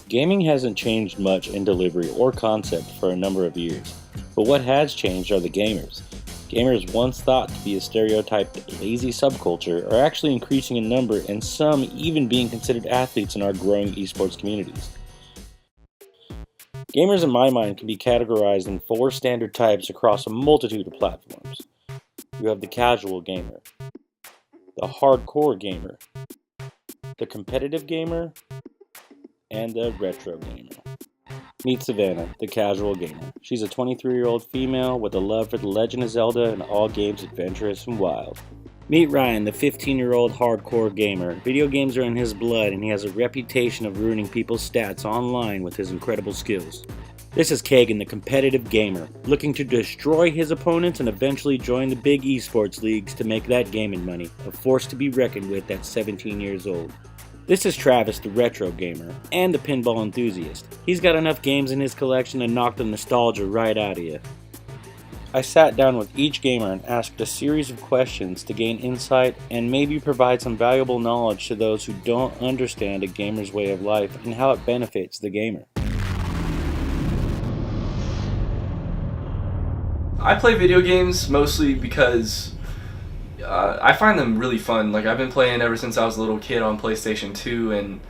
Gaming hasn't changed much in delivery or concept for a number of years, but what has changed are the gamers. Gamers once thought to be a stereotyped lazy subculture are actually increasing in number, and some even being considered athletes in our growing esports communities. Gamers in my mind can be categorized in 4 standard types across a multitude of platforms. You have the casual gamer, the hardcore gamer, the competitive gamer, and the retro gamer. Meet Savannah, the casual gamer. She's a 23-year-old female with a love for The Legend of Zelda and all games adventurous and wild. Meet Ryan, the 15-year-old hardcore gamer. Video games are in his blood and he has a reputation of ruining people's stats online with his incredible skills. This is Kagan, the competitive gamer, looking to destroy his opponents and eventually join the big esports leagues to make that gaming money, a force to be reckoned with at 17 years old. This is Travis, the retro gamer, and the pinball enthusiast. He's got enough games in his collection to knock the nostalgia right out of you. I sat down with each gamer and asked a series of questions to gain insight and maybe provide some valuable knowledge to those who don't understand a gamer's way of life and how it benefits the gamer. I play video games mostly because I find them really fun. Like, I've been playing ever since I was a little kid on PlayStation 2, and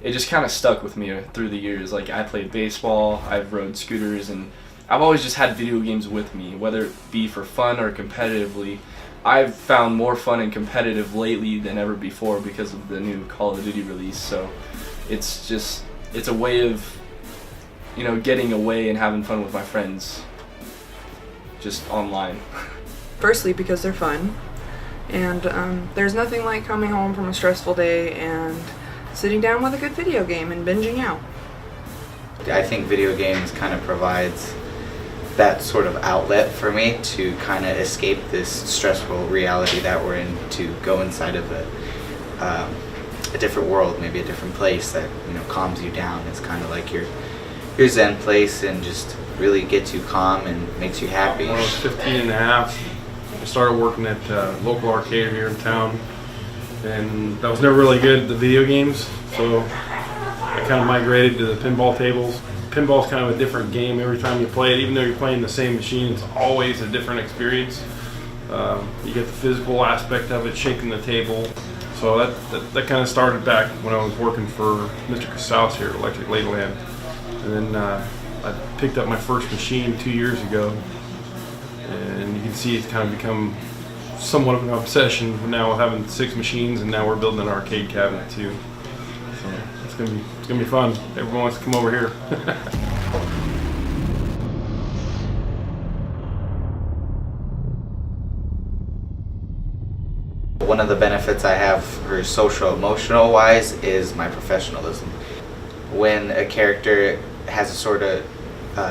it just kind of stuck with me through the years. Like, I played baseball, I've rode scooters, and I've always just had video games with me, whether it be for fun or competitively. I've found more fun and competitive lately than ever before because of the new Call of Duty release. So it's a way of, getting away and having fun with my friends just online. Firstly, because they're fun. And there's nothing like coming home from a stressful day and sitting down with a good video game and binging out. I think video games kind of provides that sort of outlet for me to kind of escape this stressful reality that we're in, to go inside of a different world, maybe a different place that calms you down. It's kind of like your zen place and just really gets you calm and makes you happy. When I was 15 and a half, I started working at a local arcade here in town, and I was never really good at the video games, so I kind of migrated to the pinball tables. Pinball is kind of a different game every time you play it. Even though you're playing the same machine, it's always a different experience. You get the physical aspect of it, shaking the table. So that kind of started back when I was working for Mr. Casals here at Electric Ladyland. And then I picked up my first machine 2 years ago. And you can see it's kind of become somewhat of an obsession now, having 6 machines, and now we're building an arcade cabinet too. So it's gonna be fun. Everyone wants to come over here. One of the benefits I have for social emotional wise is my professionalism. When a character has a sort of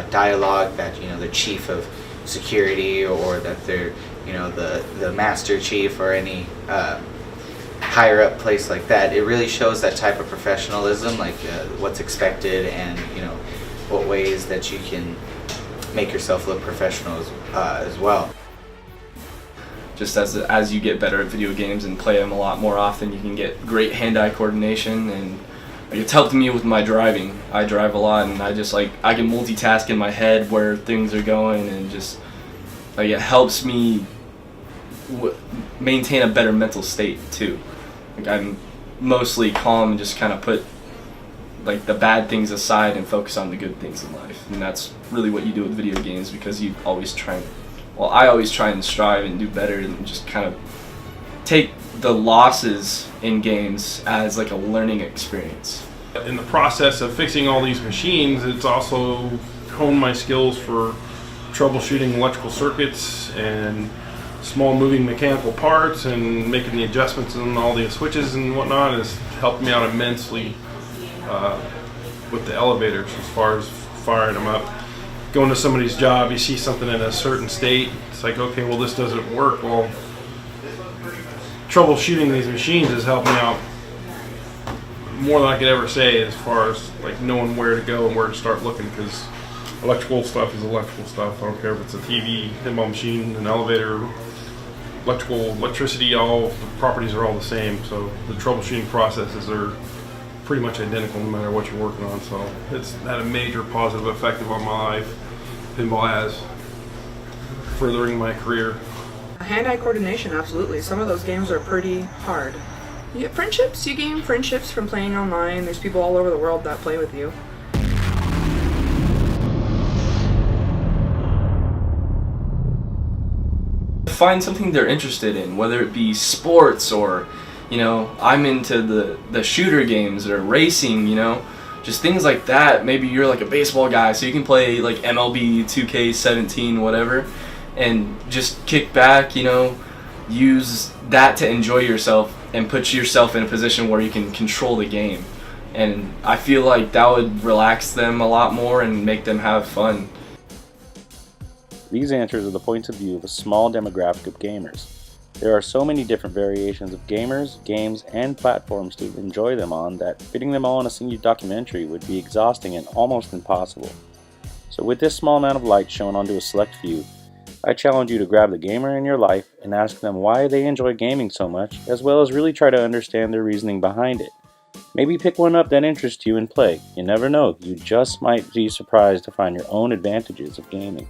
dialogue that the chief of security, or that they're the master chief, or any higher up place like that, it really shows that type of professionalism, like what's expected, and what ways that you can make yourself look professional as well. Just as you get better at video games and play them a lot more often, you can get great hand-eye coordination, and it's helped me with my driving. I drive a lot, and I can multitask in my head where things are going, and just it helps me maintain a better mental state too. I'm mostly calm and just kind of put the bad things aside and focus on the good things in life, and that's really what you do with video games, because I always try and strive and do better, and just kind of take the losses in games as like a learning experience. In the process of fixing all these machines, it's also honed my skills for troubleshooting electrical circuits and small moving mechanical parts, and making the adjustments on all the switches and whatnot has helped me out immensely with the elevators, as far as firing them up. Going to somebody's job, you see something in a certain state, it's like, okay, well, this doesn't work. Well, troubleshooting these machines has helped me out more than I could ever say, as far as knowing where to go and where to start looking, because electrical stuff is electrical stuff. I don't care if it's a TV, pinball machine, an elevator, electricity, all the properties are all the same. So the troubleshooting processes are pretty much identical no matter what you're working on. So it's had a major positive effect on my life. Pinball has, furthering my career. Hand-eye coordination, absolutely. Some of those games are pretty hard. You get friendships. You gain friendships from playing online. There's people all over the world that play with you. Find something they're interested in, whether it be sports or, you know, I'm into the shooter games or racing, you know, just things like that. Maybe you're like a baseball guy, so you can play like MLB 2K17, whatever, and just kick back, you know, use that to enjoy yourself and put yourself in a position where you can control the game. And I feel like that would relax them a lot more and make them have fun. These answers are the points of view of a small demographic of gamers. There are so many different variations of gamers, games, and platforms to enjoy them on that fitting them all in a single documentary would be exhausting and almost impossible. So with this small amount of light shown onto a select few, I challenge you to grab the gamer in your life and ask them why they enjoy gaming so much, as well as really try to understand their reasoning behind it. Maybe pick one up that interests you and play. You never know, you just might be surprised to find your own advantages of gaming.